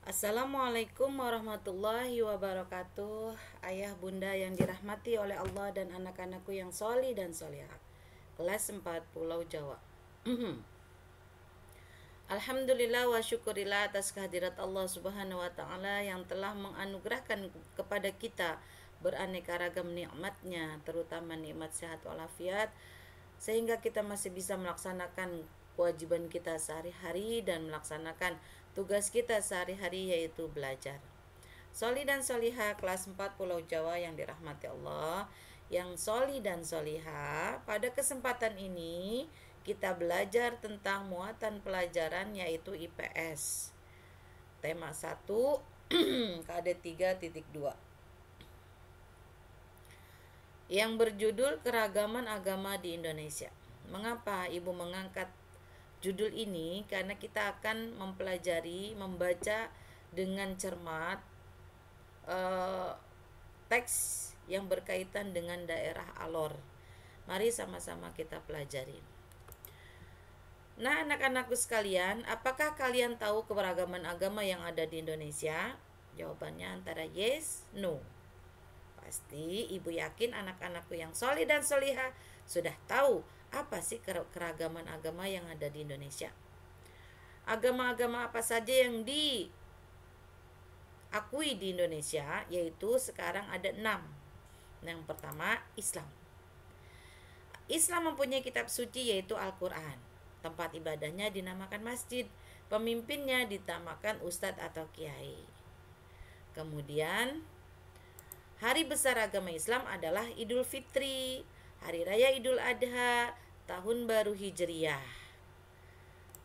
Assalamualaikum warahmatullahi wabarakatuh. Ayah bunda yang dirahmati oleh Allah dan anak-anakku yang soli dan solihah. Kelas 4 Pulau Jawa. Alhamdulillah wa syukurillah atas kehadirat Allah subhanahu wa ta'ala yang telah menganugerahkan kepada kita beraneka ragam nikmatnya, terutama nikmat sehat walafiat, sehingga kita masih bisa melaksanakan kewajiban kita sehari-hari dan melaksanakan tugas kita sehari-hari, yaitu belajar. Soli dan soliha kelas 4 Pulau Jawa yang dirahmati Allah, yang soli dan soliha, pada kesempatan ini kita belajar tentang muatan pelajaran, yaitu IPS. Tema 1 KD 3.2 yang berjudul Keragaman Agama di Indonesia. Mengapa Ibu mengangkat judul ini? Karena kita akan mempelajari, membaca dengan cermat teks yang berkaitan dengan daerah Alor. Mari sama-sama kita pelajari. Nah, anak-anakku sekalian, apakah kalian tahu keberagaman agama yang ada di Indonesia? Jawabannya antara yes, no. Pasti Ibu yakin anak-anakku yang solih dan solihah sudah tahu apa sih keragaman agama yang ada di Indonesia. Agama-agama apa saja yang diakui di Indonesia, yaitu sekarang ada 6. Yang pertama, Islam. Islam mempunyai kitab suci, yaitu Al-Quran. Tempat ibadahnya dinamakan masjid. Pemimpinnya dinamakan ustadz atau kiai. Kemudian hari besar agama Islam adalah Idul Fitri, Hari Raya Idul Adha, Tahun Baru Hijriyah.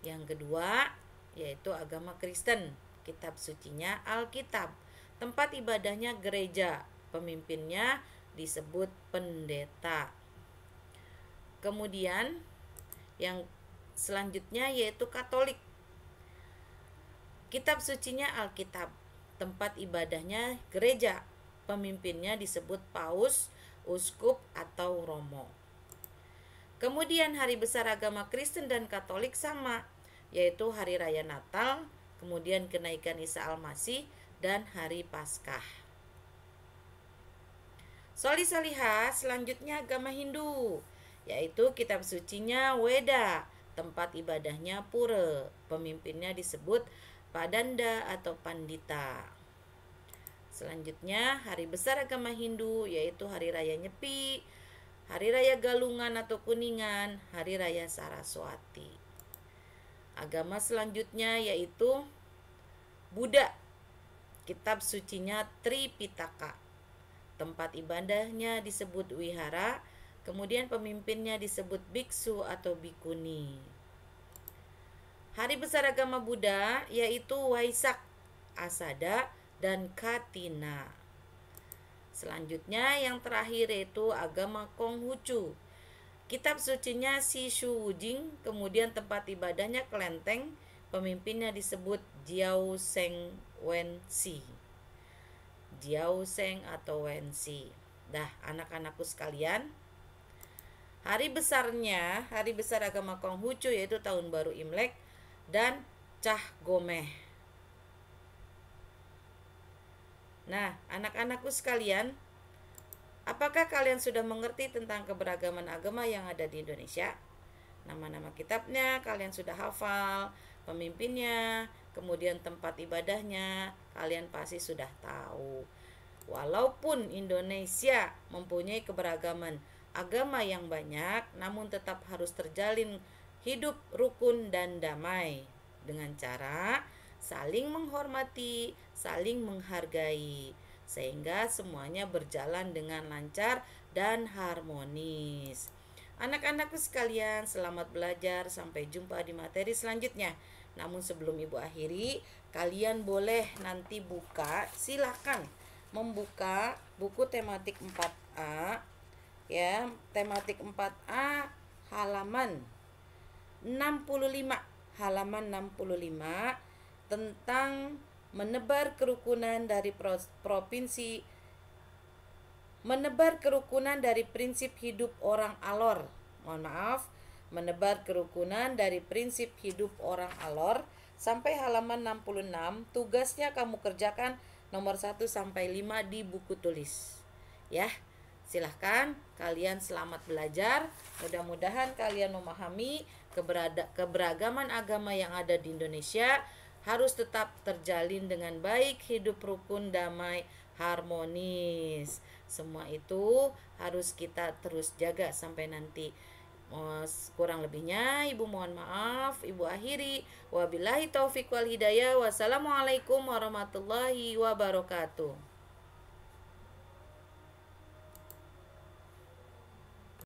Yang kedua yaitu agama Kristen. Kitab sucinya Alkitab. Tempat ibadahnya gereja. Pemimpinnya disebut pendeta. Kemudian yang selanjutnya yaitu Katolik. Kitab sucinya Alkitab. Tempat ibadahnya gereja. Pemimpinnya disebut paus, uskup, atau romo. Kemudian hari besar agama Kristen dan Katolik sama, yaitu Hari Raya Natal, kemudian kenaikan Isa Al-Masih, dan Hari Paskah. Soli soliha selanjutnya agama Hindu, yaitu kitab sucinya Weda, tempat ibadahnya Pura, pemimpinnya disebut Padanda atau Pandita. Selanjutnya hari besar agama Hindu, yaitu Hari Raya Nyepi, Hari Raya Galungan atau Kuningan, Hari Raya Saraswati. Agama selanjutnya yaitu Buddha. Kitab sucinya Tripitaka. Tempat ibadahnya disebut wihara, kemudian pemimpinnya disebut biksu atau bikuni. Hari besar agama Buddha yaitu Waisak, Asada, dan Katina. Selanjutnya yang terakhir yaitu agama Konghucu. Kitab sucinya Sishu Wujing, kemudian tempat ibadahnya kelenteng, pemimpinnya disebut Jiao Seng Wensi. Jiao Seng atau Wensi. Dah, anak-anakku sekalian, hari besar agama Konghucu yaitu Tahun Baru Imlek dan Cah Gomeh. Nah, anak-anakku sekalian, apakah kalian sudah mengerti tentang keberagaman agama yang ada di Indonesia? Nama-nama kitabnya kalian sudah hafal, pemimpinnya, kemudian tempat ibadahnya kalian pasti sudah tahu. Walaupun Indonesia mempunyai keberagaman agama yang banyak, namun tetap harus terjalin hidup rukun dan damai dengan cara saling menghormati, saling menghargai, sehingga semuanya berjalan dengan lancar dan harmonis. Anak-anakku sekalian, selamat belajar. Sampai jumpa di materi selanjutnya. Namun sebelum Ibu akhiri, kalian boleh nanti silakan membuka buku tematik 4A, ya, tematik 4A halaman 65, tentang menebar kerukunan dari prinsip hidup orang Alor. Menebar kerukunan dari prinsip hidup orang Alor sampai halaman 66. Tugasnya kamu kerjakan nomor 1 sampai 5 di buku tulis. Ya. Silahkan kalian selamat belajar. Mudah-mudahan kalian memahami keberagaman agama yang ada di Indonesia harus tetap terjalin dengan baik, hidup rukun, damai, harmonis. Semua itu harus kita terus jaga sampai nanti. Kurang lebihnya Ibu mohon maaf. Ibu akhiri. Wabillahi taufiq wal hidayah. Wassalamualaikum warahmatullahi wabarakatuh.